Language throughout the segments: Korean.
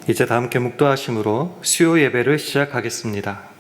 이제 다 함께 묵도하심으로 수요 예배를 시작하겠습니다.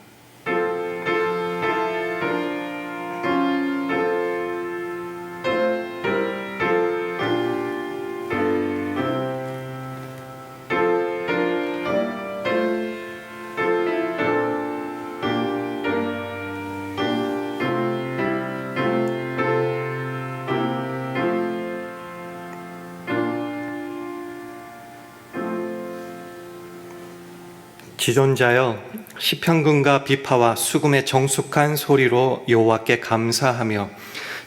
지존자여, 시편군과 비파와 수금의 정숙한 소리로 여호와께 감사하며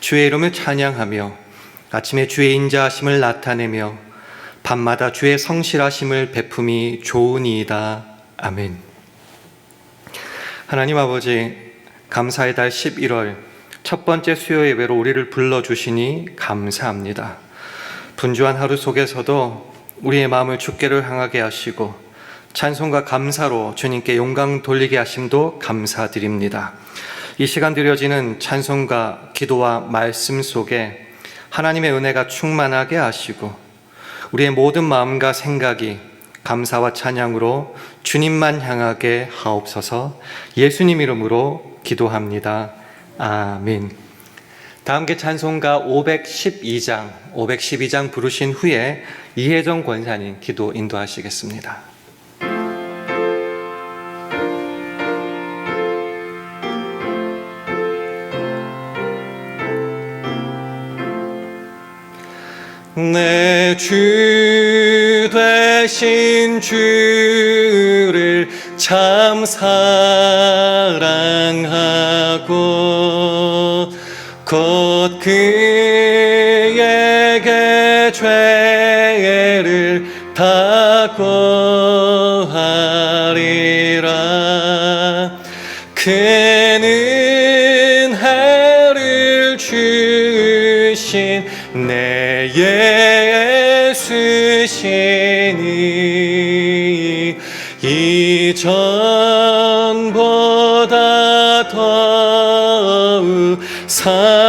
주의 이름을 찬양하며 아침에 주의 인자하심을 나타내며 밤마다 주의 성실하심을 베품이 좋으니이다. 아멘. 하나님 아버지, 감사의 달 11월 첫 번째 수요 예배로 우리를 불러주시니 감사합니다. 분주한 하루 속에서도 우리의 마음을 주께로 향하게 하시고 찬송과 감사로 주님께 영광 돌리게 하심도 감사드립니다. 이 시간 드려지는 찬송과 기도와 말씀 속에 하나님의 은혜가 충만하게 하시고 우리의 모든 마음과 생각이 감사와 찬양으로 주님만 향하게 하옵소서. 예수님 이름으로 기도합니다. 아멘. 다 함께 찬송가 512장 부르신 후에 이혜정 권사님 기도 인도하시겠습니다. 내 주 되신 주를 참 사랑하고 곧 그에게 죄를 다 고하리라. 그는 해를 주신 내 예수시니 이전보다 더욱 사랑합니다.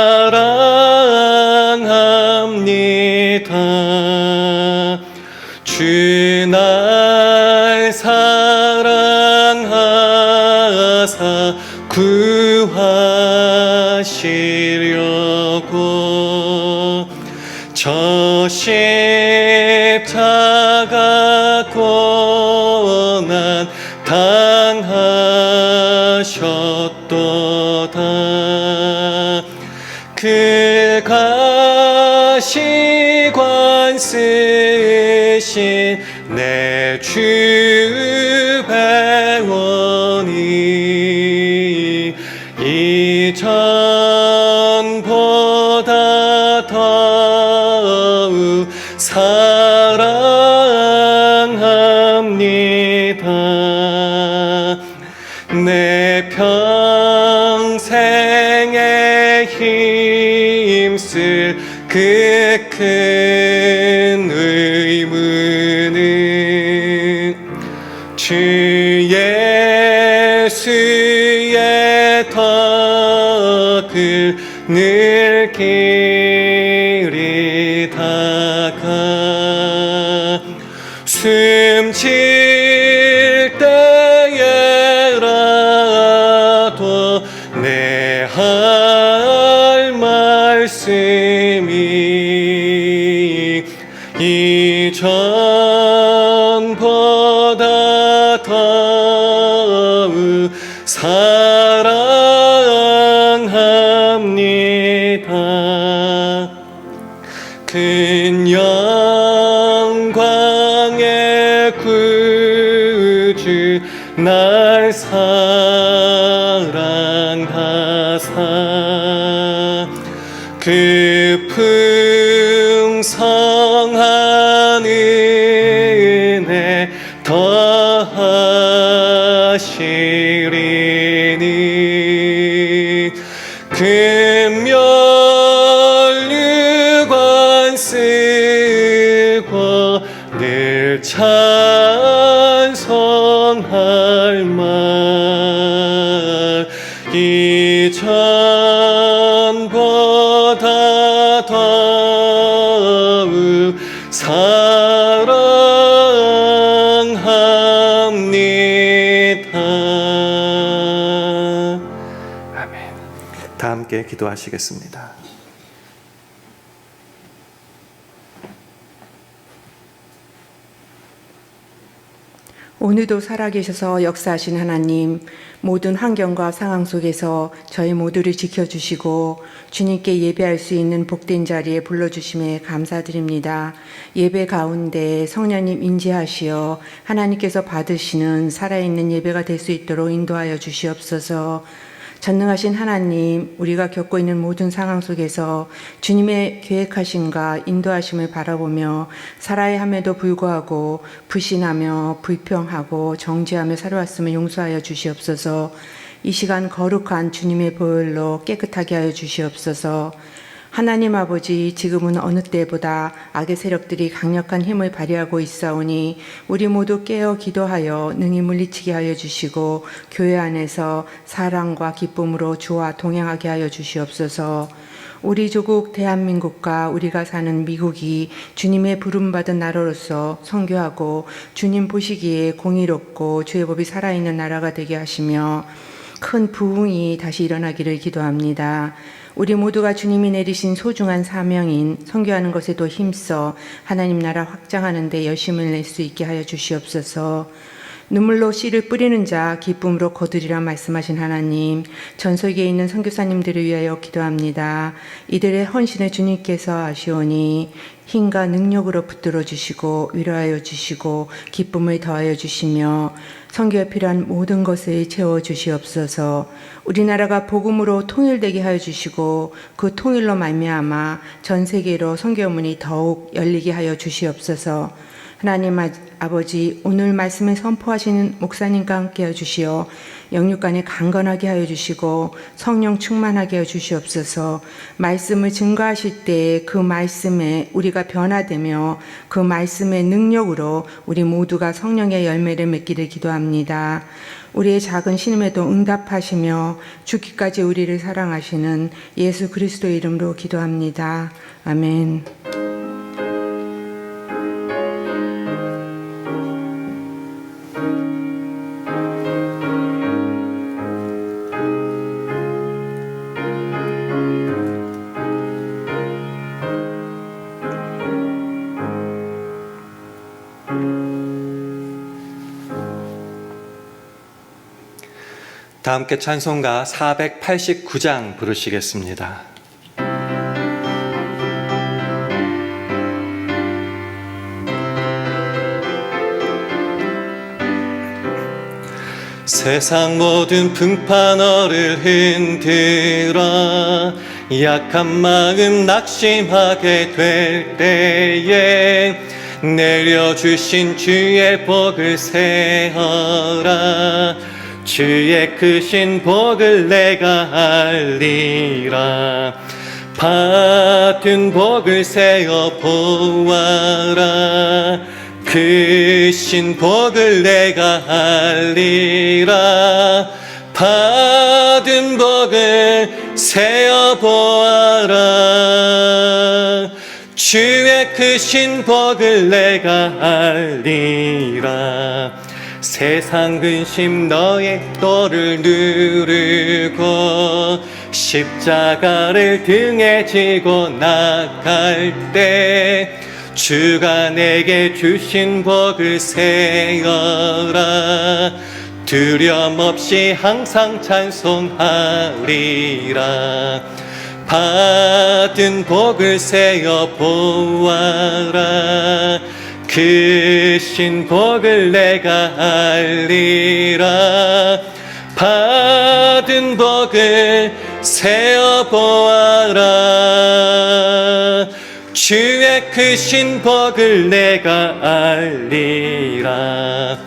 주 날 사랑하사 구하시려고 저 십자가 고난 당하셨도다. 그가 시관 쓰신 내 주 배원이 이전보다 더욱 사랑합니다. 내 평생에 힘쓸 그 큰 의무는 주 예수의 덕을 늘 기리다가 숨질 때에라도 내 할 말씀이 이전보다 더욱 사랑합니다. 큰 영광의 구주 날 사랑하사 그 풍성한 은혜 더하시리니 금면류관 쓰고 늘 찬송할 말 이전보다 더욱 사랑합니다. 함께 기도하시겠습니다. 오늘도 살아계셔서 역사하신 하나님, 모든 환경과 상황 속에서 저희 모두를 지켜주시고 주님께 예배할 수 있는 복된 자리에 불러주심에 감사드립니다. 예배 가운데 성령님 인지하시어 하나님께서 받으시는 살아있는 예배가 될 수 있도록 인도하여 주시옵소서. 전능하신 하나님, 우리가 겪고 있는 모든 상황 속에서 주님의 계획하심과 인도하심을 바라보며 살아야 함에도 불구하고 불신하며 불평하고 정죄하며 살아왔음을 용서하여 주시옵소서. 이 시간 거룩한 주님의 보혈로 깨끗하게 하여 주시옵소서. 하나님 아버지, 지금은 어느 때보다 악의 세력들이 강력한 힘을 발휘하고 있사오니 우리 모두 깨어 기도하여 능히 물리치게 하여 주시고 교회 안에서 사랑과 기쁨으로 주와 동행하게 하여 주시옵소서. 우리 조국 대한민국과 우리가 사는 미국이 주님의 부름받은 나라로서 선교하고 주님 보시기에 공의롭고 주의 법이 살아있는 나라가 되게 하시며 큰 부흥이 다시 일어나기를 기도합니다. 우리 모두가 주님이 내리신 소중한 사명인 선교하는 것에도 힘써 하나님 나라 확장하는 데 열심을 낼 수 있게 하여 주시옵소서. 눈물로 씨를 뿌리는 자 기쁨으로 거두리라 말씀하신 하나님, 전 세계에 있는 선교사님들을 위하여 기도합니다. 이들의 헌신을 주님께서 아시오니 힘과 능력으로 붙들어 주시고 위로하여 주시고 기쁨을 더하여 주시며 선교에 필요한 모든 것을 채워 주시옵소서. 우리나라가 복음으로 통일되게 하여 주시고 그 통일로 말미암아 전 세계로 선교 문이 더욱 열리게 하여 주시옵소서. 하나님 아버지, 오늘 말씀을 선포하시는 목사님과 함께 해주시어 영육간에 강건하게 하여 주시고 성령 충만하게 하여 주시옵소서. 말씀을 증거하실 때 그 말씀에 우리가 변화되며 그 말씀의 능력으로 우리 모두가 성령의 열매를 맺기를 기도합니다. 우리의 작은 신음에도 응답하시며 죽기까지 우리를 사랑하시는 예수 그리스도의 이름으로 기도합니다. 아멘. 다 함께 찬송가 489장 부르시겠습니다. 세상 모든 풍파너를 흔들어 약한 마음 낙심하게 될 때에 내려주신 주의 복을 세어라. 주의 크신 복을 내가 알리라. 받은 복을 세어 보아라. 크신 복을 내가 알리라. 받은 복을 세어 보아라. 주의 크신 복을 내가 알리라. 세상 근심 너의 너를 누르고 십자가를 등에 지고 나갈 때 주가 내게 주신 복을 세어라. 두려움 없이 항상 찬송하리라. 받은 복을 세어 보아라. 크신 복을 내가 알리라. 받은 복을 세어 보아라. 주의 크신 복을 내가 알리라.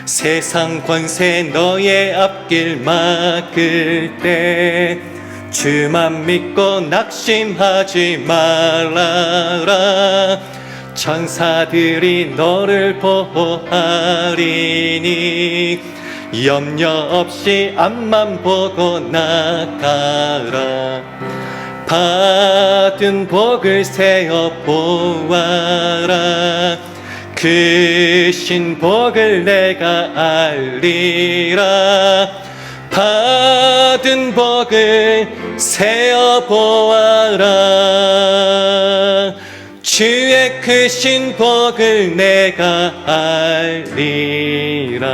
세상 권세 너의 앞길 막을 때 주만 믿고 낙심하지 말아라. 천사들이 너를 보호하리니 염려 없이 앞만 보고 나가라. 받은 복을 세어 보아라. 크신 복을 내가 알리라. 받은 복을 세어 보아라. 주의 크신 복을 내가 알리라.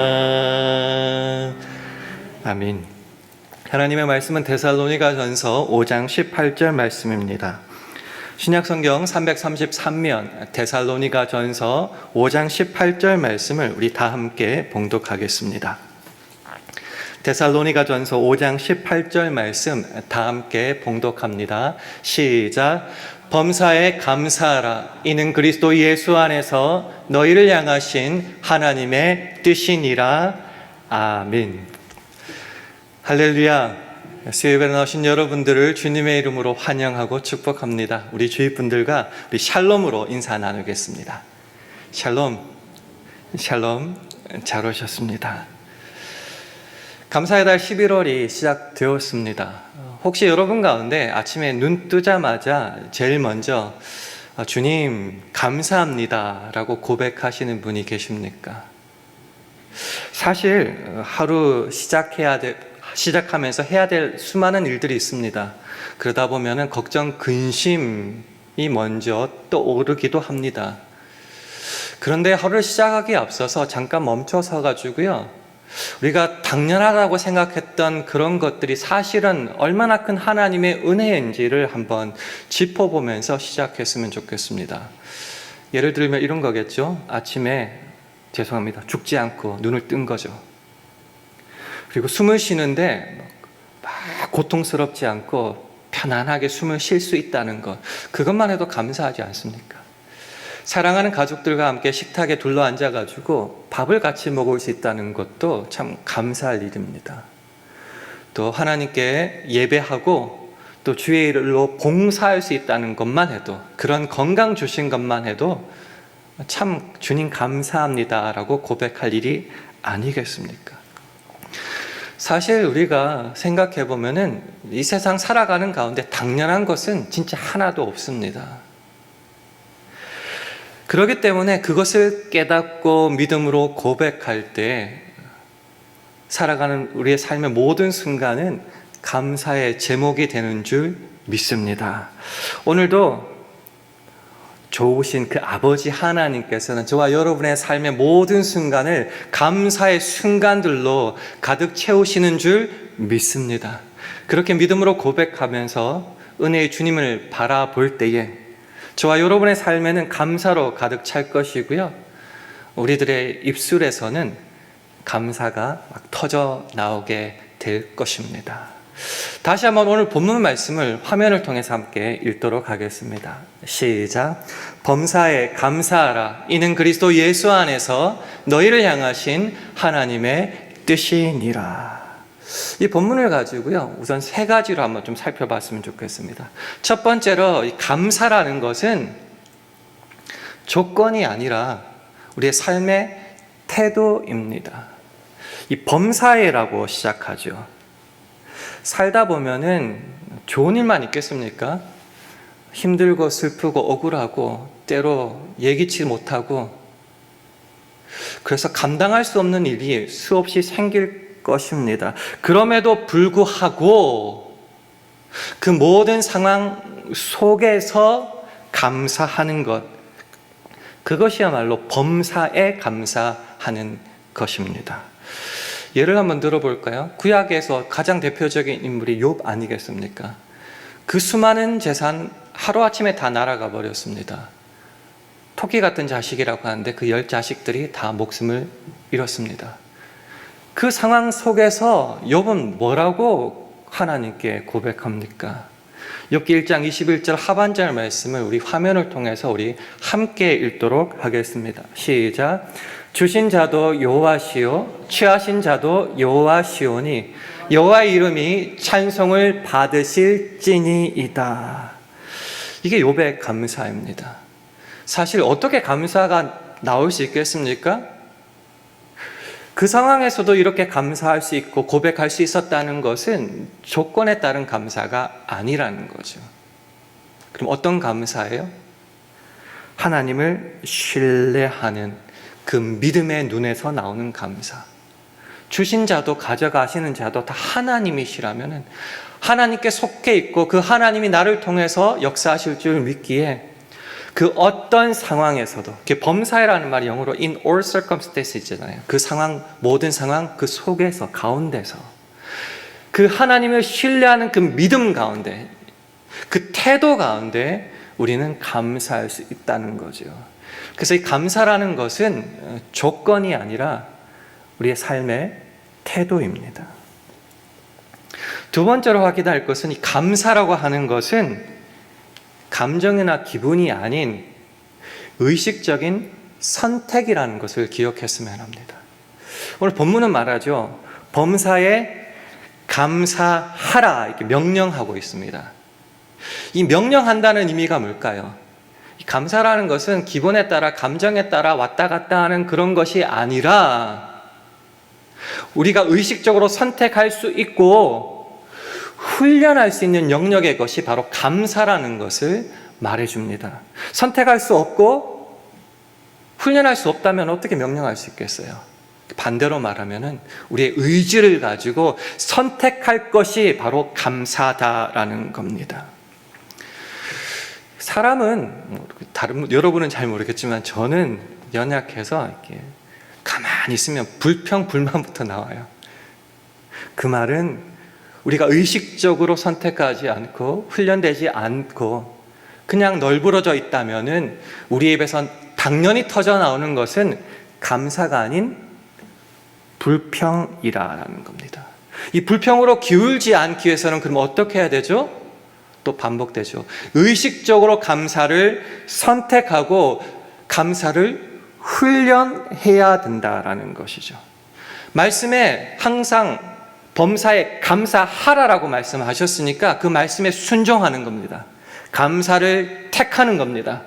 아멘. 하나님의 말씀은 데살로니가전서 5장 18절 말씀입니다. 신약성경 333면 데살로니가전서 5장 18절 말씀을 우리 다 함께 봉독하겠습니다. 데살로니가전서 5장 18절 말씀 다 함께 봉독합니다. 시작. 범사에 감사하라. 이는 그리스도 예수 안에서 너희를 향하신 하나님의 뜻이니라. 아멘. 할렐루야. 수요예배에 나오신 여러분들을 주님의 이름으로 환영하고 축복합니다. 우리 주위 분들과 우리 샬롬으로 인사 나누겠습니다. 샬롬, 샬롬, 잘 오셨습니다. 감사의 달 11월이 시작되었습니다. 혹시 여러분 가운데 아침에 눈 뜨자마자 제일 먼저 주님 감사합니다 라고 고백하시는 분이 계십니까? 사실 하루 시작하면서 해야 될 수많은 일들이 있습니다. 그러다 보면은 걱정, 근심이 먼저 떠오르기도 합니다. 그런데 하루를 시작하기에 앞서서 잠깐 멈춰서 가지고요, 우리가 당연하다고 생각했던 그런 것들이 사실은 얼마나 큰 하나님의 은혜인지를 한번 짚어보면서 시작했으면 좋겠습니다. 예를 들면 이런 거겠죠. 아침에 죽지 않고 눈을 뜬 거죠. 그리고 숨을 쉬는데 막 고통스럽지 않고 편안하게 숨을 쉴 수 있다는 것, 그것만 해도 감사하지 않습니까? 사랑하는 가족들과 함께 식탁에 둘러앉아가지고 밥을 같이 먹을 수 있다는 것도 참 감사할 일입니다. 또 하나님께 예배하고 또 주의 일로 봉사할 수 있다는 것만 해도, 그런 건강 주신 것만 해도 참 주님 감사합니다라고 고백할 일이 아니겠습니까? 사실 우리가 생각해 보면은 이 세상 살아가는 가운데 당연한 것은 진짜 하나도 없습니다. 그렇기 때문에 그것을 깨닫고 믿음으로 고백할 때 살아가는 우리의 삶의 모든 순간은 감사의 제목이 되는 줄 믿습니다. 오늘도 좋으신 그 아버지 하나님께서는 저와 여러분의 삶의 모든 순간을 감사의 순간들로 가득 채우시는 줄 믿습니다. 그렇게 믿음으로 고백하면서 은혜의 주님을 바라볼 때에 저와 여러분의 삶에는 감사로 가득 찰 것이고요, 우리들의 입술에서는 감사가 막 터져 나오게 될 것입니다. 다시 한번 오늘 본문 말씀을 화면을 통해서 함께 읽도록 하겠습니다. 시작. 범사에 감사하라. 이는 그리스도 예수 안에서 너희를 향하신 하나님의 뜻이니라. 이 본문을 가지고요, 우선 세 가지로 한번 좀 살펴봤으면 좋겠습니다. 첫 번째로 이 감사라는 것은 조건이 아니라 우리의 삶의 태도입니다. 이 범사에라고 시작하죠. 살다 보면은 좋은 일만 있겠습니까? 힘들고 슬프고 억울하고 때로 예기치 못하고, 그래서 감당할 수 없는 일이 수없이 생길 것입니다. 그럼에도 불구하고 그 모든 상황 속에서 감사하는 것, 그것이야말로 범사에 감사하는 것입니다. 예를 한번 들어볼까요? 구약에서 가장 대표적인 인물이 욥 아니겠습니까? 그 수많은 재산 하루아침에 다 날아가 버렸습니다. 토끼 같은 자식이라고 하는데 그 10자식들이 다 목숨을 잃었습니다. 그 상황 속에서 욥은 뭐라고 하나님께 고백합니까? 욥기 1장 21절 하반절 말씀을 우리 화면을 통해서 우리 함께 읽도록 하겠습니다. 시작. 주신 자도 여호와시요 취하신 자도 여호와시오니 여호와의 이름이 찬송을 받으실지니이다. 이게 욥의 감사입니다. 사실 어떻게 감사가 나올 수 있겠습니까? 그 상황에서도 이렇게 감사할 수 있고 고백할 수 있었다는 것은 조건에 따른 감사가 아니라는 거죠. 그럼 어떤 감사예요? 하나님을 신뢰하는 그 믿음의 눈에서 나오는 감사. 주신 자도 가져가시는 자도 다 하나님이시라면 하나님께 속해 있고 그 하나님이 나를 통해서 역사하실 줄 믿기에 그 어떤 상황에서도, 범사에라는 말이 영어로 in all circumstances잖아요. 그 상황, 모든 상황 그 속에서, 가운데서 그 하나님을 신뢰하는 그 믿음 가운데, 그 태도 가운데 우리는 감사할 수 있다는 거죠. 그래서 이 감사라는 것은 조건이 아니라 우리의 삶의 태도입니다. 두 번째로 확인할 것은, 이 감사라고 하는 것은 감정이나 기분이 아닌 의식적인 선택이라는 것을 기억했으면 합니다. 오늘 본문은 말하죠. 범사에 감사하라 이렇게 명령하고 있습니다. 이 명령한다는 의미가 뭘까요? 감사라는 것은 기분에 따라, 감정에 따라 왔다 갔다 하는 그런 것이 아니라 우리가 의식적으로 선택할 수 있고 훈련할 수 있는 영역의 것이 바로 감사라는 것을 말해줍니다. 선택할 수 없고 훈련할 수 없다면 어떻게 명령할 수 있겠어요? 반대로 말하면 우리의 의지를 가지고 선택할 것이 바로 감사다라는 겁니다. 사람은, 여러분은 잘 모르겠지만 저는 연약해서 이렇게 가만히 있으면 불평불만부터 나와요. 그 말은 우리가 의식적으로 선택하지 않고 훈련되지 않고 그냥 널브러져 있다면은 우리 입에서 당연히 터져 나오는 것은 감사가 아닌 불평이라는 겁니다. 이 불평으로 기울지 않기 위해서는 그럼 어떻게 해야 되죠? 또 반복되죠. 의식적으로 감사를 선택하고 감사를 훈련해야 된다라는 것이죠. 말씀에 항상 범사에 감사하라라고 말씀하셨으니까 그 말씀에 순종하는 겁니다. 감사를 택하는 겁니다.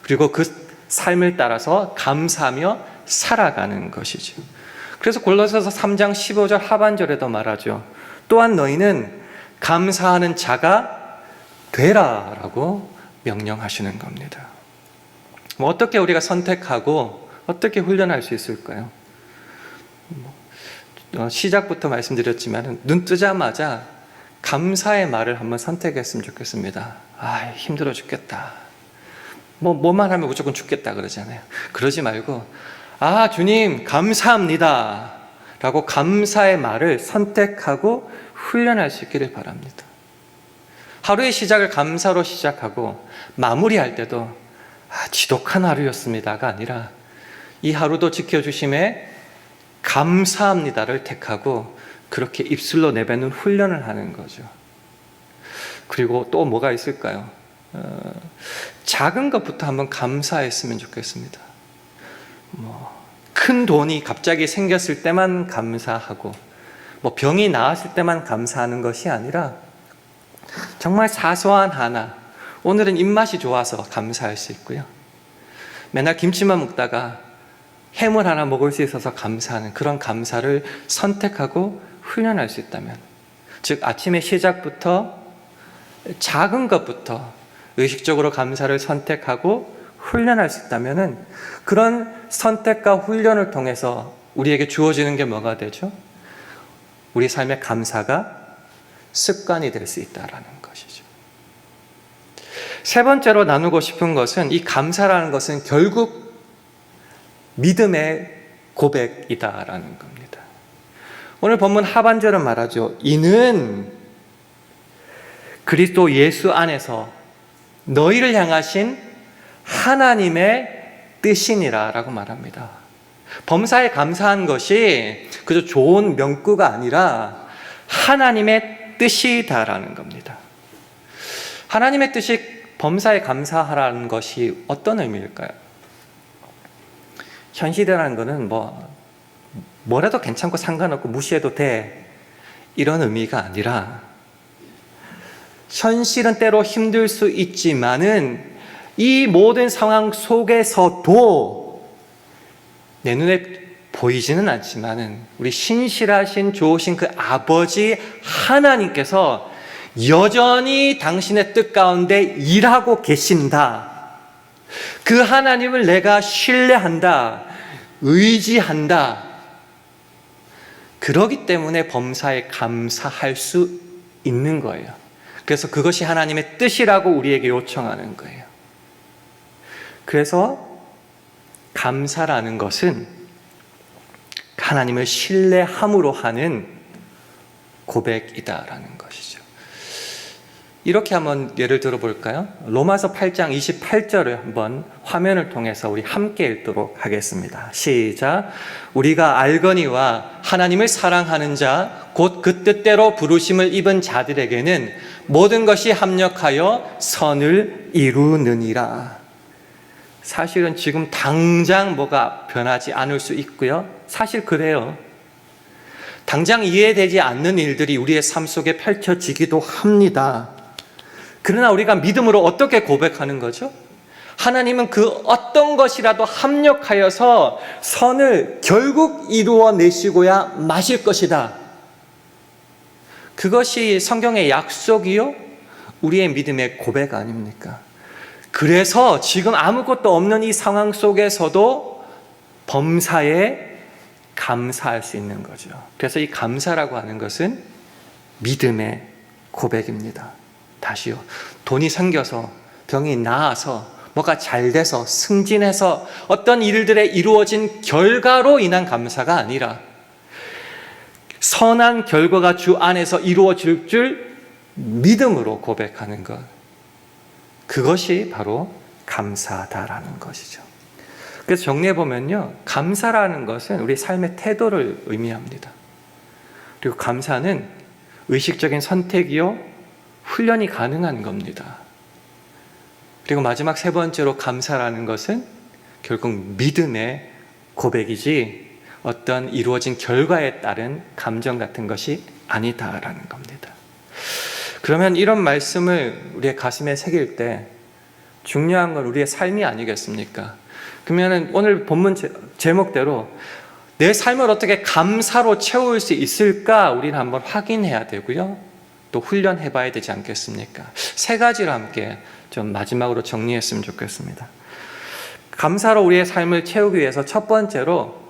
그리고 그 삶을 따라서 감사하며 살아가는 것이죠. 그래서 골로새서 3장 15절 하반절에도 말하죠. 또한 너희는 감사하는 자가 되라라고 명령하시는 겁니다. 어떻게 우리가 선택하고 어떻게 훈련할 수 있을까요? 시작부터 말씀드렸지만 눈 뜨자마자 감사의 말을 한번 선택했으면 좋겠습니다. 힘들어 죽겠다. 뭐만 하면 무조건 죽겠다 그러잖아요. 그러지 말고 주님 감사합니다 라고 감사의 말을 선택하고 훈련할 수 있기를 바랍니다. 하루의 시작을 감사로 시작하고 마무리할 때도 지독한 하루였습니다가 아니라 이 하루도 지켜주심에 감사합니다를 택하고 그렇게 입술로 내뱉는 훈련을 하는 거죠. 그리고 또 뭐가 있을까요? 작은 것부터 한번 감사했으면 좋겠습니다. 큰 돈이 갑자기 생겼을 때만 감사하고 병이 나았을 때만 감사하는 것이 아니라 정말 사소한 하나, 오늘은 입맛이 좋아서 감사할 수 있고요. 맨날 김치만 먹다가 해물 하나 먹을 수 있어서 감사하는 그런 감사를 선택하고 훈련할 수 있다면, 즉 아침의 시작부터 작은 것부터 의식적으로 감사를 선택하고 훈련할 수 있다면 그런 선택과 훈련을 통해서 우리에게 주어지는 게 뭐가 되죠? 우리 삶의 감사가 습관이 될 수 있다는 것이죠. 세 번째로 나누고 싶은 것은, 이 감사라는 것은 결국 믿음의 고백이다라는 겁니다. 오늘 본문 하반절은 말하죠. 이는 그리스도 예수 안에서 너희를 향하신 하나님의 뜻이니라 라고 말합니다. 범사에 감사한 것이 그저 좋은 명구가 아니라 하나님의 뜻이다라는 겁니다. 하나님의 뜻이 범사에 감사하라는 것이 어떤 의미일까요? 현실이라는 것은 뭐라도 괜찮고 상관없고 무시해도 돼 이런 의미가 아니라, 현실은 때로 힘들 수 있지만은 이 모든 상황 속에서도 내 눈에 보이지는 않지만은 우리 신실하신 좋으신 그 아버지 하나님께서 여전히 당신의 뜻 가운데 일하고 계신다. 그 하나님을 내가 신뢰한다, 의지한다. 그러기 때문에 범사에 감사할 수 있는 거예요. 그래서 그것이 하나님의 뜻이라고 우리에게 요청하는 거예요. 그래서 감사라는 것은 하나님을 신뢰함으로 하는 고백이다라는 것이죠. 이렇게 한번 예를 들어 볼까요? 로마서 8장 28절을 한번 화면을 통해서 우리 함께 읽도록 하겠습니다. 시작. 우리가 알거니와 하나님을 사랑하는 자 곧 그 뜻대로 부르심을 입은 자들에게는 모든 것이 합력하여 선을 이루느니라. 사실은 지금 당장 뭐가 변하지 않을 수 있고요. 사실 그래요. 당장 이해되지 않는 일들이 우리의 삶 속에 펼쳐지기도 합니다. 그러나 우리가 믿음으로 어떻게 고백하는 거죠? 하나님은 그 어떤 것이라도 합력하여서 선을 결국 이루어내시고야 마실 것이다. 그것이 성경의 약속이요, 우리의 믿음의 고백 아닙니까? 그래서 지금 아무것도 없는 이 상황 속에서도 범사에 감사할 수 있는 거죠. 그래서 이 감사라고 하는 것은 믿음의 고백입니다. 다시요. 돈이 생겨서, 병이 나아서, 뭐가 잘 돼서, 승진해서 어떤 일들에 이루어진 결과로 인한 감사가 아니라 선한 결과가 주 안에서 이루어질 줄 믿음으로 고백하는 것. 그것이 바로 감사다라는 것이죠. 그래서 정리해보면요, 감사라는 것은 우리 삶의 태도를 의미합니다. 그리고 감사는 의식적인 선택이요, 훈련이 가능한 겁니다. 그리고 마지막 세 번째로 감사라는 것은 결국 믿음의 고백이지 어떤 이루어진 결과에 따른 감정 같은 것이 아니다라는 겁니다. 그러면 이런 말씀을 우리의 가슴에 새길 때 중요한 건 우리의 삶이 아니겠습니까? 그러면 오늘 본문 제목대로 내 삶을 어떻게 감사로 채울 수 있을까 우리는 한번 확인해야 되고요. 또 훈련해 봐야 되지 않겠습니까? 세 가지를 함께 좀 마지막으로 정리했으면 좋겠습니다. 감사로 우리의 삶을 채우기 위해서 첫 번째로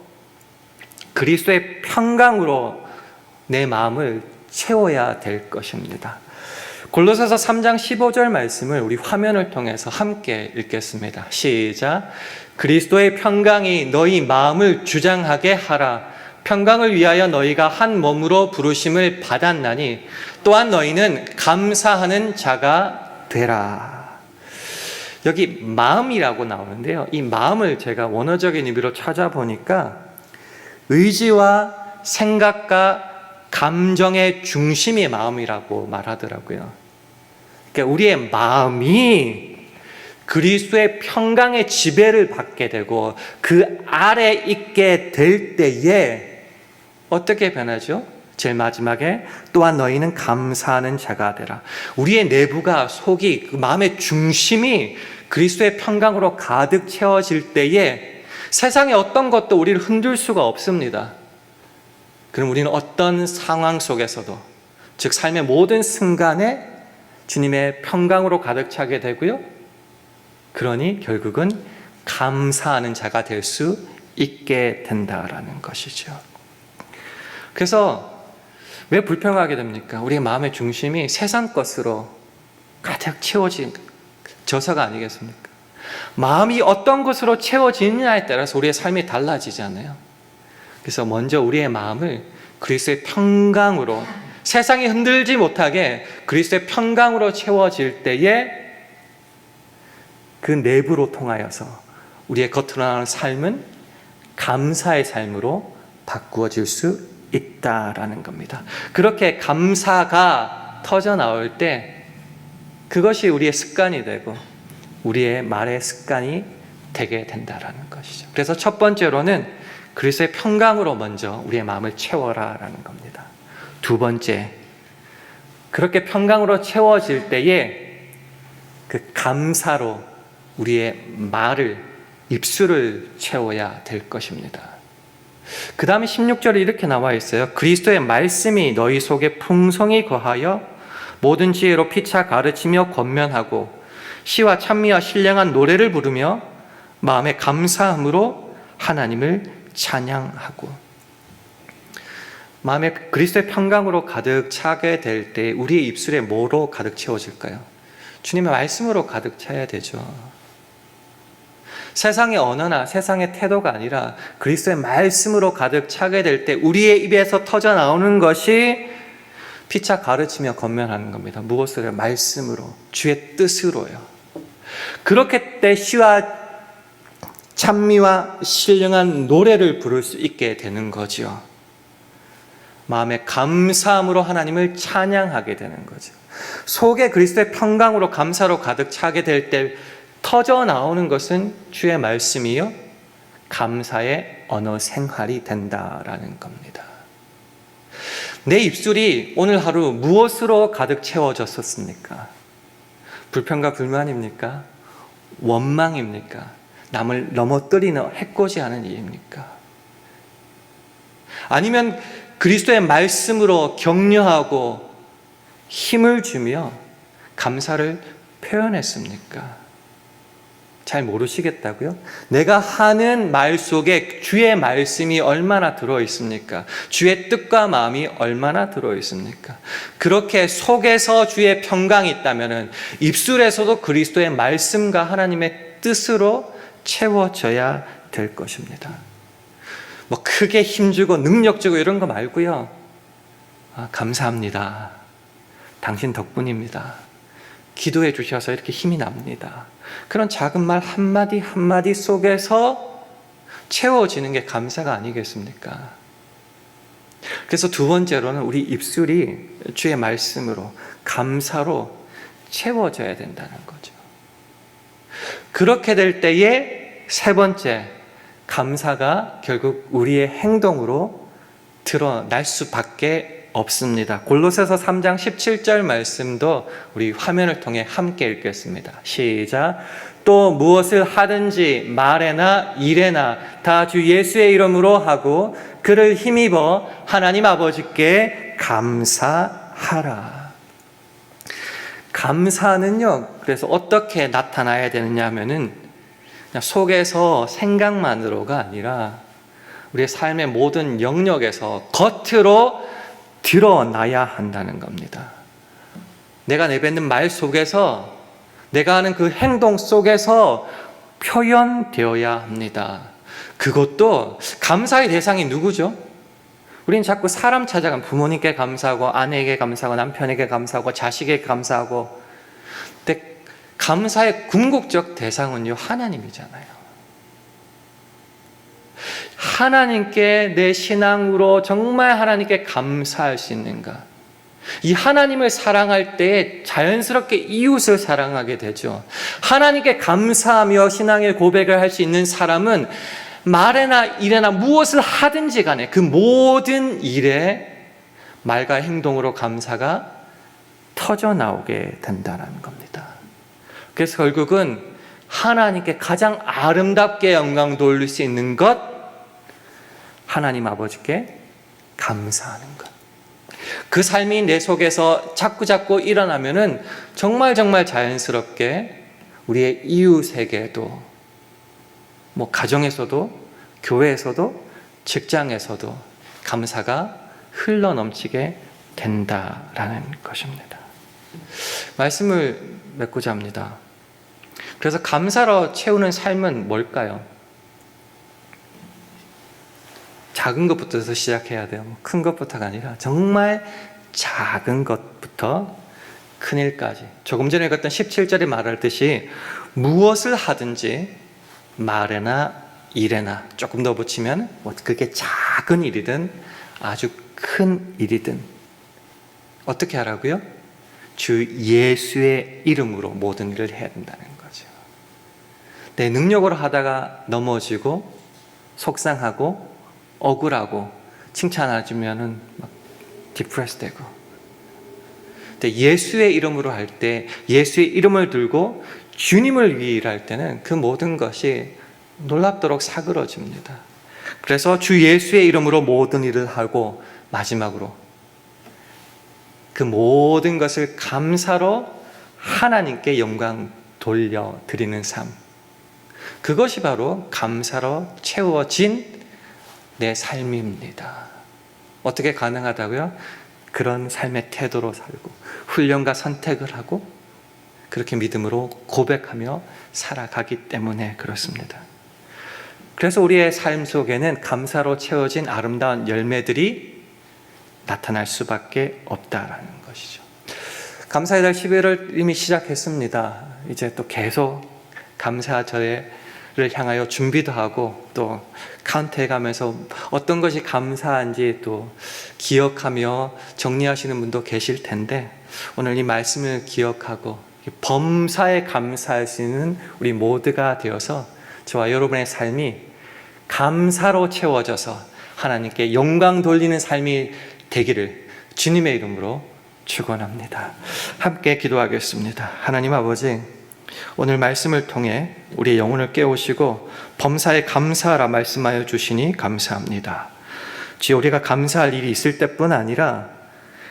그리스도의 평강으로 내 마음을 채워야 될 것입니다. 골로새서 3장 15절 말씀을 우리 화면을 통해서 함께 읽겠습니다. 시작. 그리스도의 평강이 너희 마음을 주장하게 하라. 평강을 위하여 너희가 한 몸으로 부르심을 받았나니 또한 너희는 감사하는 자가 되라. 여기 마음이라고 나오는데요. 이 마음을 제가 원어적인 의미로 찾아보니까 의지와 생각과 감정의 중심이 마음이라고 말하더라고요. 그러니까 우리의 마음이 그리스도의 평강의 지배를 받게 되고 그 아래 있게 될 때에 어떻게 변하죠? 제일 마지막에 또한 너희는 감사하는 자가 되라. 우리의 내부가 속이 그 마음의 중심이 그리스도의 평강으로 가득 채워질 때에 세상의 어떤 것도 우리를 흔들 수가 없습니다. 그럼 우리는 어떤 상황 속에서도, 즉 삶의 모든 순간에 주님의 평강으로 가득 차게 되고요. 그러니 결국은 감사하는 자가 될 수 있게 된다라는 것이죠. 그래서 왜 불평하게 됩니까? 우리의 마음의 중심이 세상 것으로 가득 채워진 저서가 아니겠습니까? 마음이 어떤 것으로 채워지느냐에 따라서 우리의 삶이 달라지잖아요. 그래서 먼저 우리의 마음을 그리스도의 평강으로, 세상이 흔들지 못하게 그리스도의 평강으로 채워질 때에 그 내부로 통하여서 우리의 겉으로 나오는 삶은 감사의 삶으로 바꾸어질 수 있다라는 겁니다. 그렇게 감사가 터져 나올 때 그것이 우리의 습관이 되고 우리의 말의 습관이 되게 된다라는 것이죠. 그래서 첫 번째로는 그리스도의 평강으로 먼저 우리의 마음을 채워라라는 겁니다. 두 번째, 그렇게 평강으로 채워질 때에 그 감사로 우리의 말을, 입술을 채워야 될 것입니다. 그 다음에 16절에 이렇게 나와 있어요. 그리스도의 말씀이 너희 속에 풍성히 거하여 모든 지혜로 피차 가르치며 권면하고 시와 찬미와 신령한 노래를 부르며 마음에 감사함으로 하나님을 찬양하고. 마음에 그리스도의 평강으로 가득 차게 될 때 우리의 입술에 뭐로 가득 채워질까요? 주님의 말씀으로 가득 차야 되죠. 세상의 언어나 세상의 태도가 아니라 그리스도의 말씀으로 가득 차게 될 때 우리의 입에서 터져 나오는 것이 피차 가르치며 권면하는 겁니다. 무엇을? 말씀으로, 주의 뜻으로요. 그렇게 때 시와 찬미와 신령한 노래를 부를 수 있게 되는 거죠. 마음의 감사함으로 하나님을 찬양하게 되는 거죠. 속에 그리스도의 평강으로 감사로 가득 차게 될 때 터져 나오는 것은 주의 말씀이요, 감사의 언어 생활이 된다라는 겁니다. 내 입술이 오늘 하루 무엇으로 가득 채워졌었습니까? 불평과 불만입니까? 원망입니까? 남을 넘어뜨리는 해코지하는 일입니까? 아니면 그리스도의 말씀으로 격려하고 힘을 주며 감사를 표현했습니까? 잘 모르시겠다고요? 내가 하는 말 속에 주의 말씀이 얼마나 들어있습니까? 주의 뜻과 마음이 얼마나 들어있습니까? 그렇게 속에서 주의 평강이 있다면 입술에서도 그리스도의 말씀과 하나님의 뜻으로 채워져야 될 것입니다. 뭐 크게 힘주고 능력주고 이런 거 말고요. 감사합니다. 당신 덕분입니다. 기도해 주셔서 이렇게 힘이 납니다. 그런 작은 말 한마디 한마디 속에서 채워지는 게 감사가 아니겠습니까? 그래서 두 번째로는 우리 입술이 주의 말씀으로, 감사로 채워져야 된다는 거죠. 그렇게 될 때에 세 번째, 감사가 결국 우리의 행동으로 드러날 수밖에 없습니다. 골로새서 3장 17절 말씀도 우리 화면을 통해 함께 읽겠습니다. 시작. 또 무엇을 하든지 말에나 일에나 다 주 예수의 이름으로 하고 그를 힘입어 하나님 아버지께 감사하라. 감사는요, 그래서 어떻게 나타나야 되느냐 하면은 그냥 속에서 생각만으로가 아니라 우리의 삶의 모든 영역에서 겉으로 드러나야 한다는 겁니다. 내가 내뱉는 말 속에서, 내가 하는 그 행동 속에서 표현되어야 합니다. 그것도 감사의 대상이 누구죠? 우리는 자꾸 사람 찾아가면 부모님께 감사하고 아내에게 감사하고 남편에게 감사하고 자식에게 감사하고, 근데 감사의 궁극적 대상은요, 하나님이잖아요. 하나님께 내 신앙으로 정말 하나님께 감사할 수 있는가? 이 하나님을 사랑할 때 자연스럽게 이웃을 사랑하게 되죠. 하나님께 감사하며 신앙의 고백을 할 수 있는 사람은 말에나 일에나 무엇을 하든지 간에 그 모든 일에 말과 행동으로 감사가 터져 나오게 된다는 겁니다. 그래서 결국은 하나님께 가장 아름답게 영광 돌릴 수 있는 것, 하나님 아버지께 감사하는 것. 그 삶이 내 속에서 자꾸자꾸 일어나면은 정말 자연스럽게 우리의 이웃에게도, 뭐 가정에서도, 교회에서도, 직장에서도 감사가 흘러 넘치게 된다라는 것입니다. 말씀을 맺고자 합니다. 그래서 감사로 채우는 삶은 뭘까요? 작은 것부터 시작해야 돼요. 큰 것부터가 아니라 정말 작은 것부터 큰 일까지. 조금 전에 읽었던 17절에 말하듯이 무엇을 하든지 말에나 일에나, 조금 더 붙이면 그게 작은 일이든 아주 큰 일이든 어떻게 하라고요? 주 예수의 이름으로 모든 일을 해야 된다는 거죠. 내 능력으로 하다가 넘어지고 속상하고 억울하고 칭찬해주면은 막 디프레스 되고, 근데 예수의 이름으로 할 때, 예수의 이름을 들고 주님을 위해 일할 때는 그 모든 것이 놀랍도록 사그러집니다. 그래서 주 예수의 이름으로 모든 일을 하고 마지막으로 그 모든 것을 감사로 하나님께 영광 돌려드리는 삶, 그것이 바로 감사로 채워진 내 삶입니다. 어떻게 가능하다고요? 그런 삶의 태도로 살고 훈련과 선택을 하고 그렇게 믿음으로 고백하며 살아가기 때문에 그렇습니다. 그래서 우리의 삶 속에는 감사로 채워진 아름다운 열매들이 나타날 수밖에 없다라는 것이죠. 감사의 달 11월 이미 시작했습니다. 이제 또 계속 감사절을 향하여 준비도 하고 또 카운트해가면서 어떤 것이 감사한지 또 기억하며 정리하시는 분도 계실 텐데, 오늘 이 말씀을 기억하고 범사에 감사할 수 있는 우리 모두가 되어서 저와 여러분의 삶이 감사로 채워져서 하나님께 영광 돌리는 삶이 되기를 주님의 이름으로 축원합니다. 함께 기도하겠습니다. 하나님 아버지, 오늘 말씀을 통해 우리의 영혼을 깨우시고 범사에 감사하라 말씀하여 주시니 감사합니다. 주여, 우리가 감사할 일이 있을 때뿐 아니라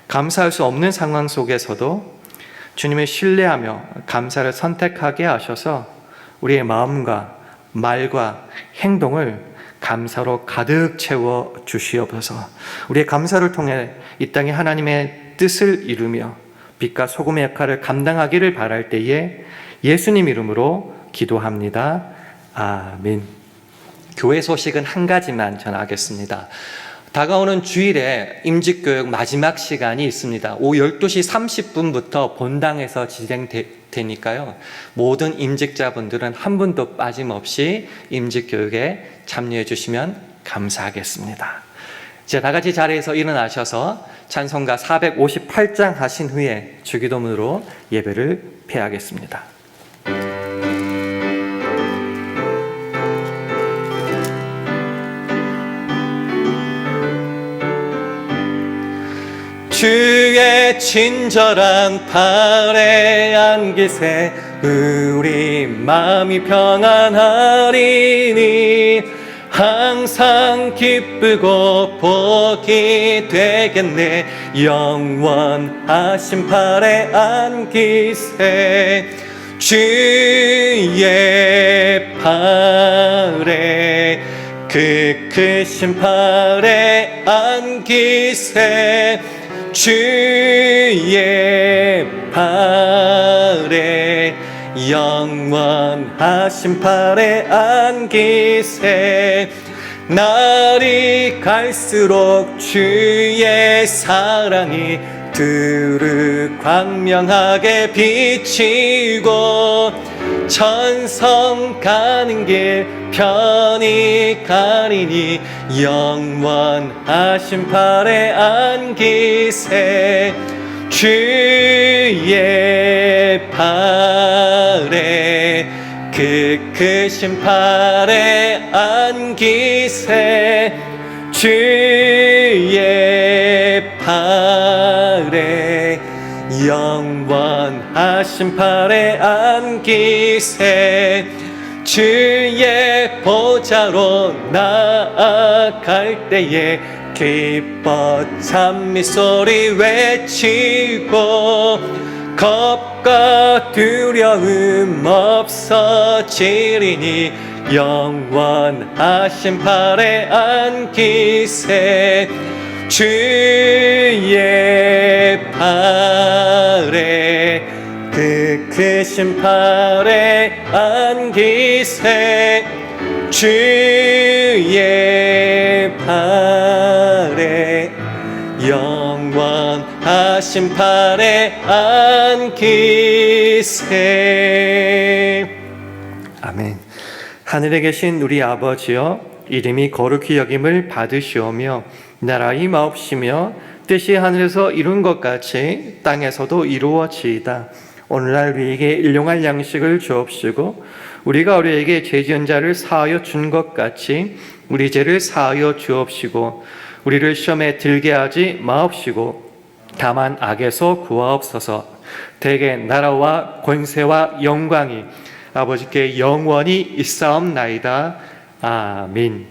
감사할 수 없는 상황 속에서도 주님을 신뢰하며 감사를 선택하게 하셔서 우리의 마음과 말과 행동을 감사로 가득 채워 주시옵소서. 우리의 감사를 통해 이 땅에 하나님의 뜻을 이루며 빛과 소금의 역할을 감당하기를 바랄 때에 예수님 이름으로 기도합니다. 아멘. 교회 소식은 한 가지만 전하겠습니다. 다가오는 주일에 임직교육 마지막 시간이 있습니다. 오후 12시 30분부터 본당에서 진행되니까요. 모든 임직자분들은 한 분도 빠짐없이 임직교육에 참여해 주시면 감사하겠습니다. 이제 다 같이 자리에서 일어나셔서 찬송가 458장 하신 후에 주기도문으로 예배를 폐하겠습니다. 주의 친절한 팔에 안기세 우리 마음이 평안하리니 항상 기쁘고 복이 되겠네. 영원하신 팔에 안기세 주의 팔에 그 크신 팔에 안기세 주의 팔에 영원하신 팔에 안기세 날이 갈수록 주의 사랑이 두루 광명하게 비치고 천성 가는 길 편히 가리니 영원하신 팔에 안기세 주의 팔에 그 크신 팔에 안기세 주의 팔에 영원하신 팔에 안기세 주의 보좌로 나아갈 때에 기뻐 찬미소리 외치고 겁과 두려움 없어지리니 영원하신 팔에 안기세 주의 팔에 그 크신 팔에 안기세 주의 팔에 영원하신 팔에 안기세. 아멘. 하늘에 계신 우리 아버지여, 이름이 거룩히 여김을 받으시오며 나라 임하옵시며 뜻이 하늘에서 이룬 것 같이 땅에서도 이루어지이다. 오늘날 우리에게 일용할 양식을 주옵시고 우리가 우리에게 죄 지은 자를 사하여 준 것 같이 우리 죄를 사하여 주옵시고 우리를 시험에 들게 하지 마옵시고 다만 악에서 구하옵소서. 대개 나라와 권세와 영광이 아버지께 영원히 있사옵나이다. 아멘.